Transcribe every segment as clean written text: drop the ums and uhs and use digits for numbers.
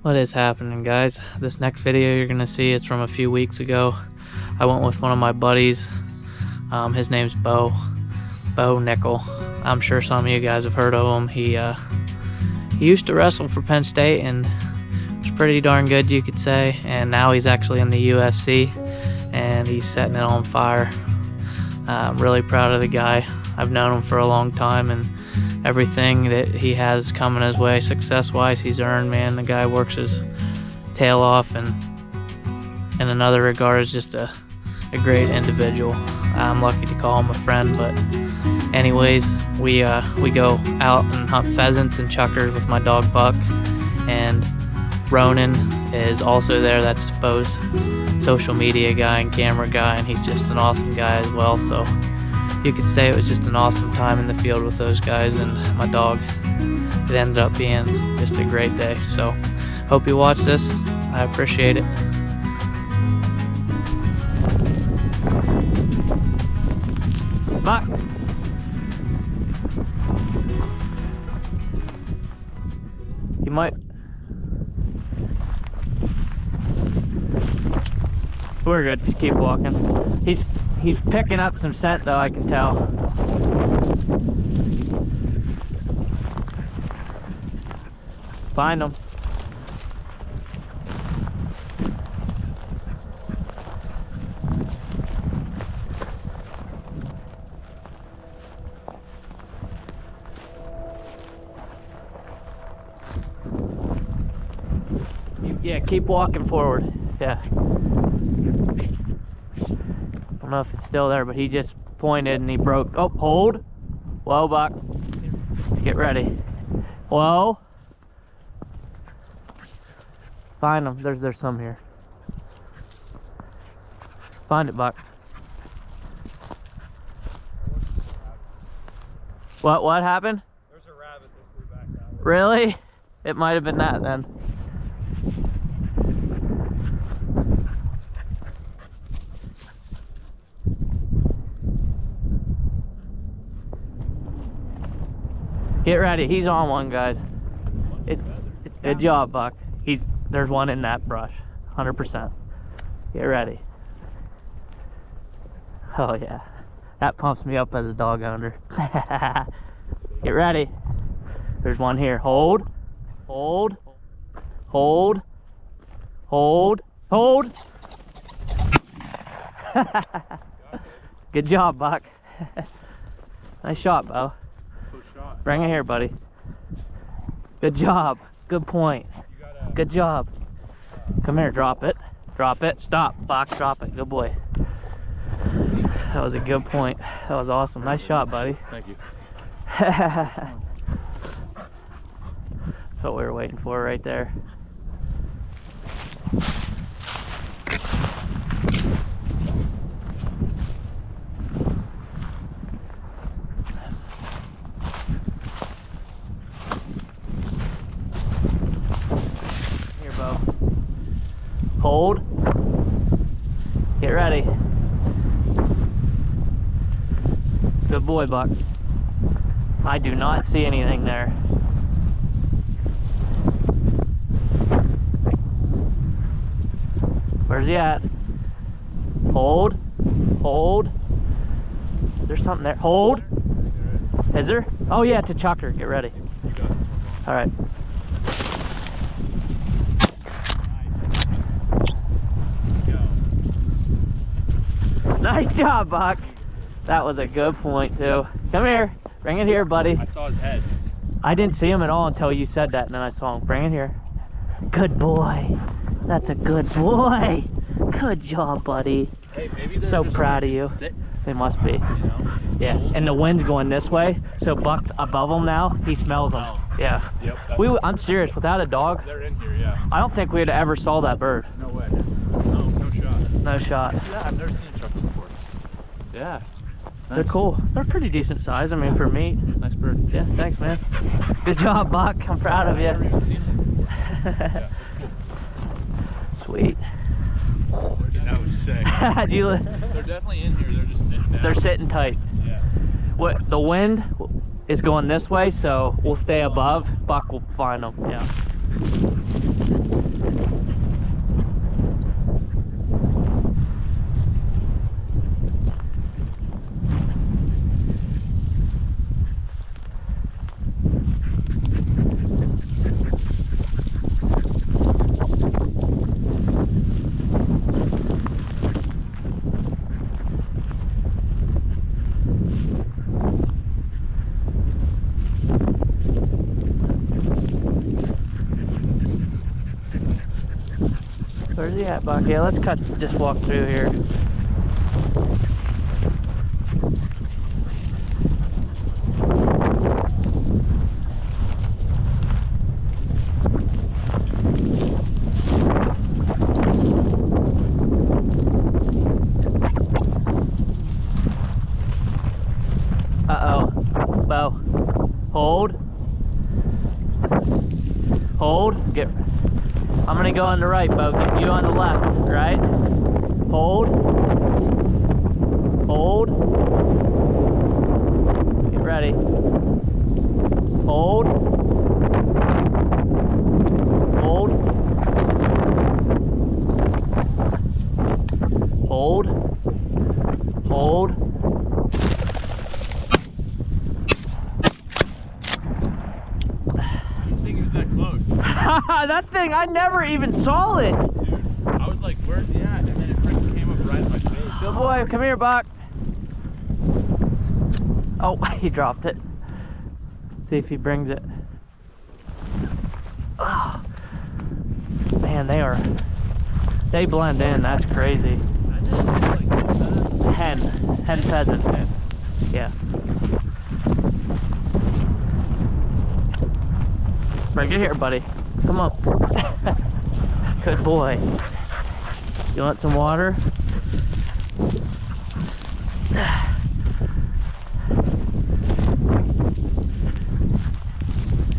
What is happening, guys? This next video you're gonna see is from a few weeks ago. I went with one of my buddies. His name's Bo Nickal. I'm sure some of you guys have heard of him. He used to wrestle for Penn State and was pretty darn good, you could say. And now he's actually in the UFC and he's setting it on fire. I'm really proud of the guy. I've known him for a long time, and everything that he has coming his way success-wise, he's earned, man. The guy works his tail off, and in another regard is just a great individual. I'm lucky to call him a friend. But anyways, we go out and hunt pheasants and chukars with my dog Buck, and Ronan is also there. That's Bo's social media guy and camera guy, and he's just an awesome guy as well. So you could say it was just an awesome time in the field with those guys and my dog. It ended up being just a great day. So hope you watch this. I appreciate it. Buck. You might. We're good, just keep walking. He's picking up some scent though, I can tell. Find him. Yeah, keep walking forward. Yeah. I don't know if it's still there, but he just pointed and he broke. Oh, hold. Whoa, Buck. Get ready. Whoa. Find him. There's some here. Find it, Buck. What happened? There's a rabbit that flew back that way. Really? It might have been that then. Get ready, he's on one, guys. It's good job, Buck. There's one in that brush, 100%. Get ready. Oh yeah, that pumps me up as a dog owner. Get ready. There's one here. Hold, hold, hold, hold, hold. Good job, Buck. Nice shot, Bo. Bring it here, buddy. Good job. Good point. Good job. Come here, drop it. Drop it. Stop. Box, drop it. Good boy. That was a good point. That was awesome. Nice shot, buddy. Thank you. That's what we were waiting for right there. Hold. Get ready. Good boy, Buck. I do not see anything there. Where's he at? Hold. Hold. There's something there. Hold. Is there? Oh yeah, it's a chukar. Get ready. All right. Nice job, Buck. That was a good point, too. Come here. Bring it here, buddy. I saw his head. I didn't see him at all until you said that, and then I saw him. Bring it here. Good boy. That's a good boy. Good job, buddy. Hey, maybe they're so just proud of you. They must be. You know, yeah, cool. And the wind's going this way, so Buck's above them now. He smells them. Yeah. Yep. I'm serious. Without a dog, they're in here, yeah. I don't think we'd ever saw that bird. No way. No shot. No shot. Yeah, I've never seen a chukar before. Yeah. Nice. They're cool. They're pretty decent size. I mean, for meat. Nice bird. Yeah, thanks, man. Good job, Buck. I'm proud of you. I've never even seen them before. Yeah, that's cool. Sweet. That was sick. They're definitely in here. They're just sitting down. They're sitting tight. Yeah. What the wind is going this way, so we'll stay above. Buck will find them. Yeah. Where's he at, Buck? Yeah, let's just walk through here. Uh-oh. Bo. Hold. Hold. Get... I'm gonna go on the right, Bo. Get you on the left, right? Hold. Hold. Get ready. Hold. Hold. Hold. Hold. That thing, I never even saw it. Dude, I was like, where's he at? And then it freaking came up right in my face. Good boy, come here, Buck. Oh, he dropped it. Let's see if he brings it. Oh, man, they blend in. That's crazy. Hen pheasant. Yeah. Bring it here, buddy. Come on. Good boy. You want some water?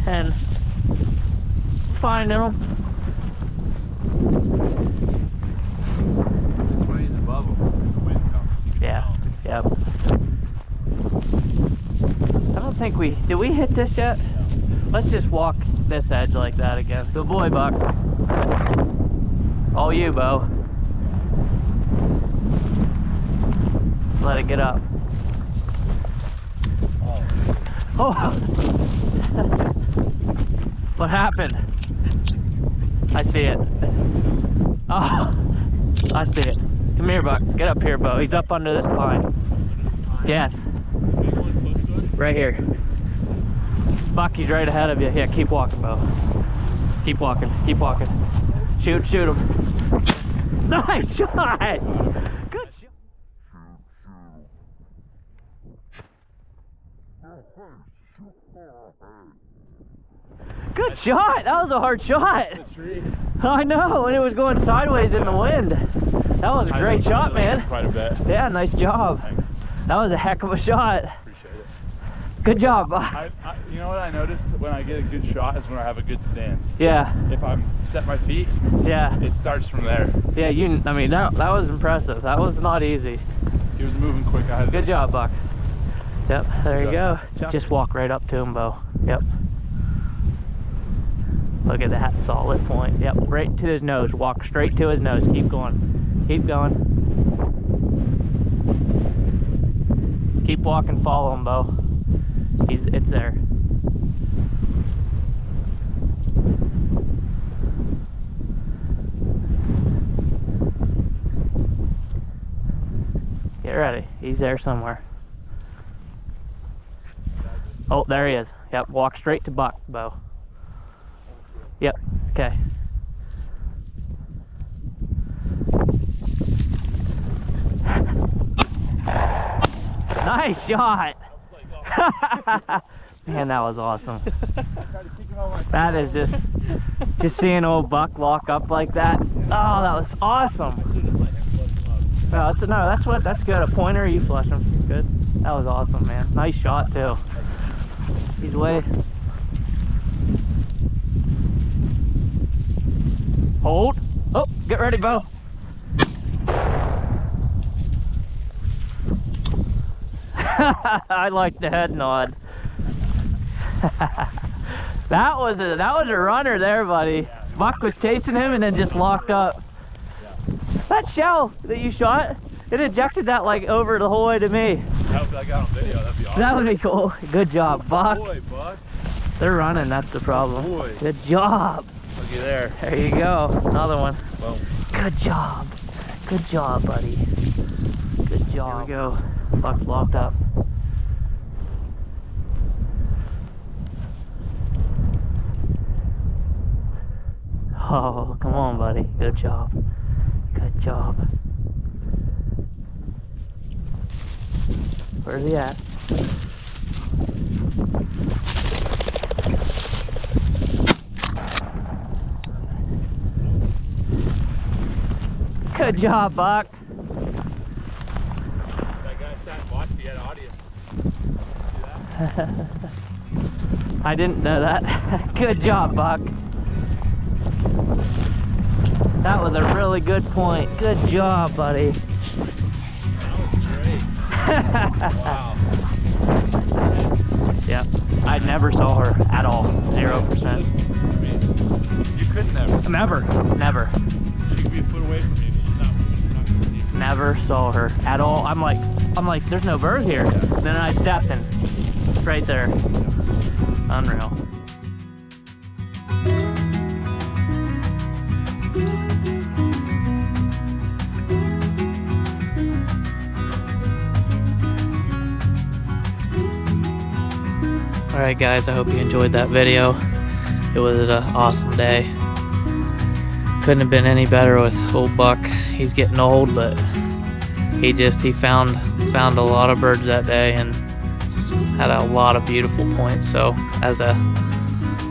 And finding them. When he's above him, the wind comes. You can Yeah. tell. Yep. I don't think did we hit this yet? No. Let's just walk this edge like that again. Good boy, Buck. All you, Bo. Let it get up. Oh. What happened? I see it. Oh, I see it. Come here, Buck. Get up here, Bo. He's up under this pine. Yes. Right here. Buck, he's right ahead of you. Yeah, keep walking, Bo. Keep walking. Keep walking. Shoot him. Nice shot! Good shot. Good shot! That was a hard shot! I know, and it was going sideways in the wind. That was a great shot, man. Quite a bit. Yeah, nice job. Thanks. That was a heck of a shot. Appreciate it. Good job. You know what I notice when I get a good shot is when I have a good stance. Yeah. If I'm set my feet, Yeah. it starts from there. Yeah, I mean, that was impressive. That was not easy. He was moving quick. Good job, Buck. Yep, there you go. Job. Just walk right up to him, Bo. Yep. Look at that solid point. Yep, right to his nose. Walk straight to his nose. Keep going. Keep going. Keep walking. Follow him, Bo. It's there. Get ready. He's there somewhere. Oh, there he is. Yep, walk straight to Buck, Bo. Yep, okay. Nice shot! Man, that was awesome. That is just seeing old Buck lock up like that. Oh, that was awesome. No, that's good. A pointer, you flush him. Good. That was awesome, man. Nice shot too. He's way. Hold. Oh, get ready, Bo. I like the head nod. that was a runner there, buddy. buck was chasing him and then just locked up. That shell that you shot, it ejected that like over the whole way to me. I hope I got on video. That'd be awesome. That would be cool. Good job, buck. Boy, buck. They're running, that's the problem. Boy. Good job. Looky there. There you go. Another one. Boom. Good job. Good job, buddy. Good job. Here we go. Buck's locked up. Oh, come on, buddy. Good job. Good job. Where's he at? Good job, Buck. That guy sat and watched, he had audience. See that? I didn't know that. Good job, Buck. That was a really good point. Good job, buddy. That was great. Wow. Yep. I never saw her at all. 0%. I mean, you could never. Never. She could be a foot away from you. She's not moving. You're not going to see her. Never saw her at all. I'm like, there's no bird here. Then I stepped in. Right there. Unreal. Alright guys, I hope you enjoyed that video. It was an awesome day. Couldn't have been any better with old Buck. He's getting old, but he found a lot of birds that day and just had a lot of beautiful points. So as a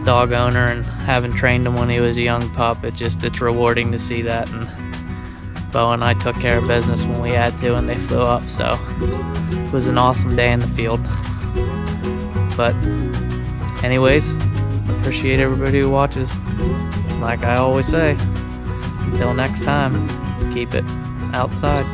dog owner and having trained him when he was a young pup, it's rewarding to see that. And Bo and I took care of business when we had to, and they flew up. So it was an awesome day in the field. But anyways, appreciate everybody who watches. Like I always say, until next time, keep it outside.